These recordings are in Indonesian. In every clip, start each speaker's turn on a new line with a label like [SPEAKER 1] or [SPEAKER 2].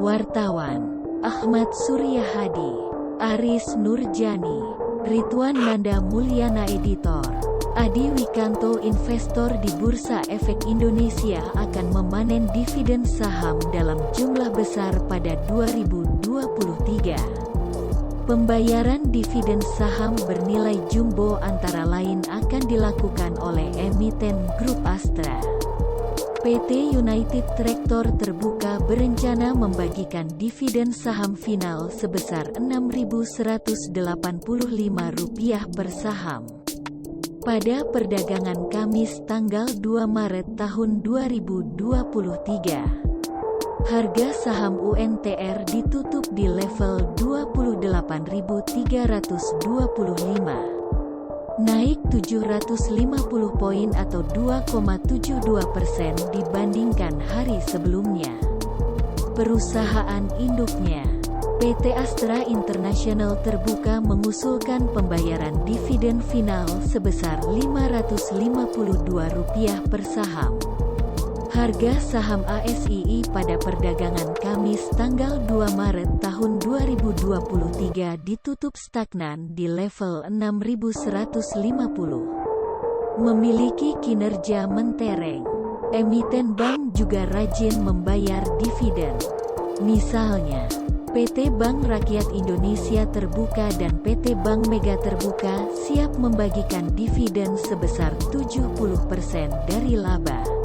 [SPEAKER 1] Wartawan: Ahmad Suryahadi, Aris Nurjani, Ridwan Nanda Mulyana. Editor: Adi Wikanto. Investor di Bursa Efek Indonesia akan memanen dividen saham dalam jumlah besar pada 2023. Pembayaran dividen saham bernilai jumbo antara lain akan dilakukan oleh emiten Grup Astra. PT United Tractor Terbuka berencana membagikan dividen saham final sebesar Rp6.185 per saham pada perdagangan Kamis tanggal 2 Maret tahun 2023. Harga saham UNTR ditutup di level 28.325, naik 750 poin atau 2,72% dibandingkan hari sebelumnya. Perusahaan induknya, PT Astra International Terbuka, mengusulkan pembayaran dividen final sebesar Rp552 per saham. Harga saham ASII pada perdagangan Kamis tanggal 2 Maret tahun 2023 ditutup stagnan di level 6.150. Memiliki kinerja mentereng. Emiten bank juga rajin membayar dividen. Misalnya, PT Bank Rakyat Indonesia Terbuka dan PT Bank Mega Terbuka siap membagikan dividen sebesar 70% dari laba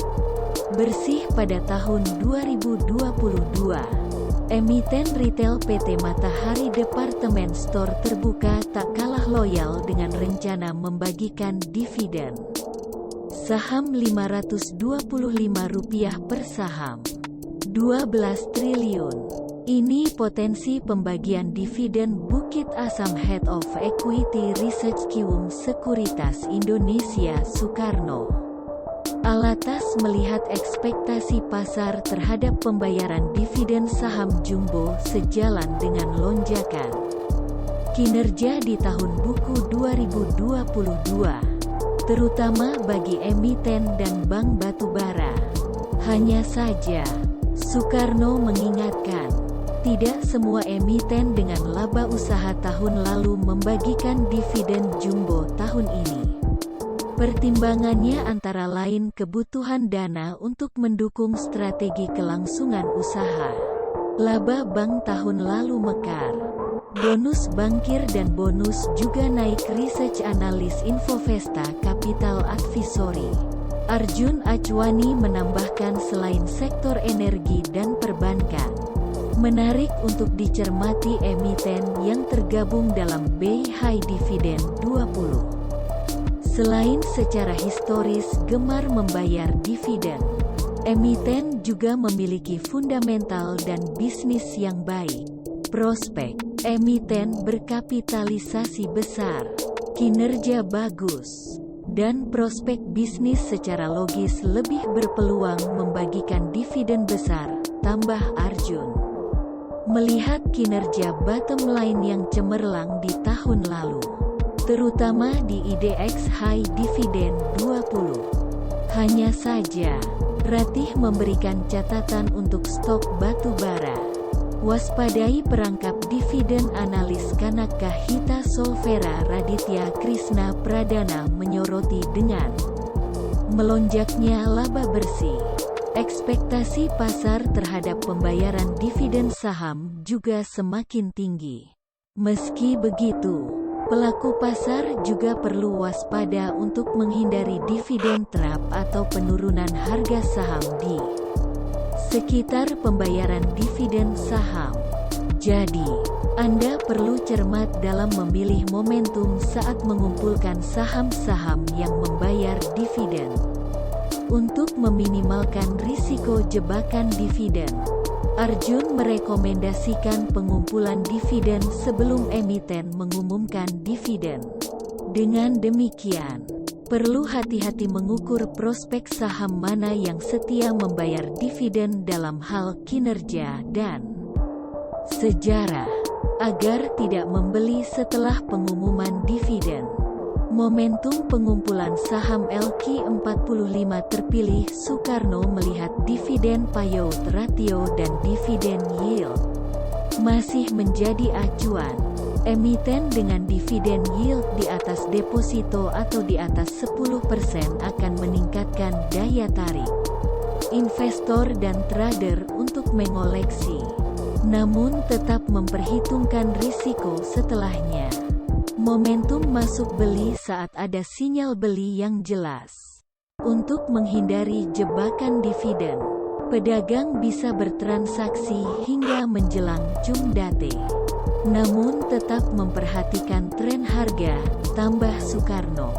[SPEAKER 1] bersih pada tahun 2022. Emiten retail PT Matahari Department Store Terbuka tak kalah loyal dengan rencana membagikan dividen saham Rp525 per saham. 12 triliun. Ini potensi pembagian dividen Bukit Asam. Head of Equity Research Kiwum Sekuritas Indonesia Soekarno Alatas melihat ekspektasi pasar terhadap pembayaran dividen saham jumbo sejalan dengan lonjakan kinerja di tahun buku 2022, terutama bagi emiten dan bank batubara. Hanya saja, Soekarno mengingatkan, tidak semua emiten dengan laba usaha tahun lalu membagikan dividen jumbo tahun ini. Pertimbangannya antara lain kebutuhan dana untuk mendukung strategi kelangsungan usaha. Laba bank tahun lalu mekar. Bonus bankir dan bonus juga naik. Research Analis Infovesta Capital Advisory Arjun Achwani menambahkan, selain sektor energi dan perbankan, menarik untuk dicermati emiten yang tergabung dalam BI High Dividend 20. Selain secara historis gemar membayar dividen, emiten juga memiliki fundamental dan bisnis yang baik. Prospek emiten berkapitalisasi besar, kinerja bagus, dan prospek bisnis secara logis lebih berpeluang membagikan dividen besar, tambah Arjun. Melihat kinerja bottom line yang cemerlang di tahun lalu, terutama di IDX High Dividend 20. Hanya saja, Ratih memberikan catatan untuk stok batu bara. Waspadai perangkap dividen. Analis Kanaka Hita Solvera Raditya Krishna Pradana menyoroti, dengan melonjaknya laba bersih, ekspektasi pasar terhadap pembayaran dividen saham juga semakin tinggi. Meski begitu, pelaku pasar juga perlu waspada untuk menghindari dividen trap atau penurunan harga saham di sekitar pembayaran dividen saham. Jadi, Anda perlu cermat dalam memilih momentum saat mengumpulkan saham-saham yang membayar dividen. Untuk meminimalkan risiko jebakan dividen, Arjun merekomendasikan pengumpulan dividen sebelum emiten mengumumkan dividen. Dengan demikian, perlu hati-hati mengukur prospek saham mana yang setia membayar dividen dalam hal kinerja dan sejarah, agar tidak membeli setelah pengumuman dividen. Momentum pengumpulan saham LQ45 terpilih Soekarno melihat dividen payout ratio dan dividen yield masih menjadi acuan. Emiten dengan dividen yield di atas deposito atau di atas 10% akan meningkatkan daya tarik investor dan trader untuk mengoleksi, namun tetap memperhitungkan risiko setelahnya. Momentum masuk beli saat ada sinyal beli yang jelas. Untuk menghindari jebakan dividen, pedagang bisa bertransaksi hingga menjelang Jumdate. Namun tetap memperhatikan tren harga, tambah Soekarno.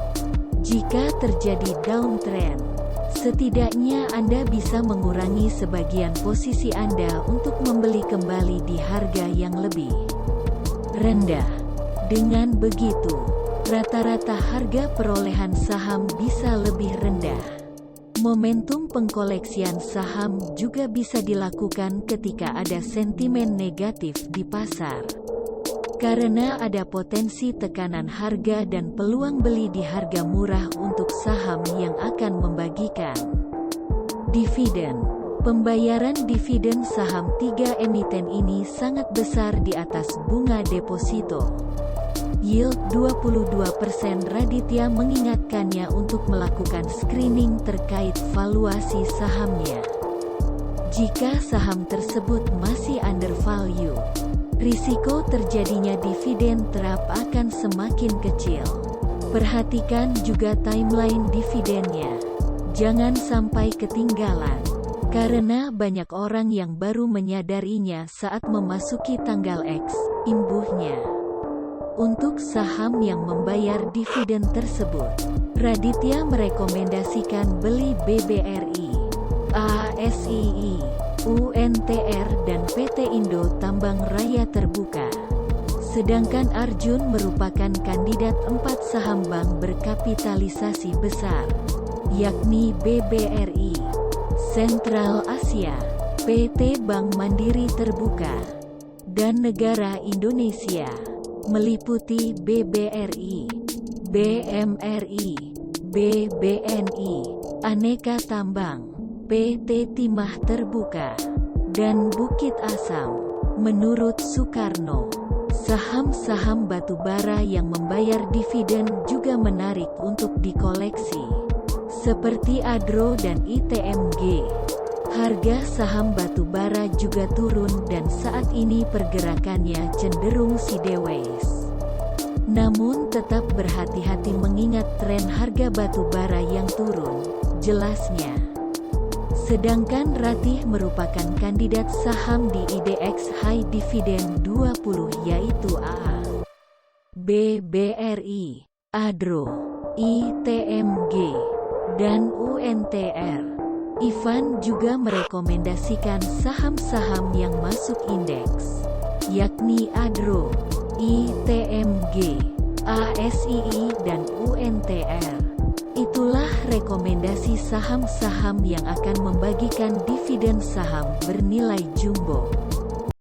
[SPEAKER 1] Jika terjadi downtrend, setidaknya Anda bisa mengurangi sebagian posisi Anda untuk membeli kembali di harga yang lebih rendah. Dengan begitu, rata-rata harga perolehan saham bisa lebih rendah. Momentum pengkoleksian saham juga bisa dilakukan ketika ada sentimen negatif di pasar. Karena ada potensi tekanan harga dan peluang beli di harga murah untuk saham yang akan membagikan dividen. Pembayaran dividen saham 3 emiten ini sangat besar di atas bunga deposito. Yield 22%. Raditya mengingatkannya untuk melakukan screening terkait valuasi sahamnya. Jika saham tersebut masih undervalue, risiko terjadinya dividen terap akan semakin kecil. Perhatikan juga timeline dividennya. Jangan sampai ketinggalan, karena banyak orang yang baru menyadarinya saat memasuki tanggal X, imbuhnya. Untuk saham yang membayar dividen tersebut, Raditya merekomendasikan beli BBRI, ASII, UNTR dan PT Indo Tambang Raya Terbuka. Sedangkan Arjun merupakan kandidat 4 saham bank berkapitalisasi besar, yakni BBRI, Sentral Asia, PT Bank Mandiri Terbuka, dan Negara Indonesia, meliputi BBRI, BMRI, BBNI, Aneka Tambang, PT Timah Terbuka, dan Bukit Asam. Menurut Soekarno, saham-saham batubara yang membayar dividen juga menarik untuk dikoleksi, seperti Adro dan ITMG. Harga saham batubara juga turun dan saat ini pergerakannya cenderung sideways. Namun tetap berhati-hati mengingat tren harga batubara yang turun, jelasnya. Sedangkan Ratih merupakan kandidat saham di IDX High Dividend 20 yaitu AA, BBRI, Adro, ITMG, dan UNTR. Ivan juga merekomendasikan saham-saham yang masuk indeks, yakni Adro, ITMG, ASII dan UNTR. Itulah rekomendasi saham-saham yang akan membagikan dividen saham bernilai jumbo.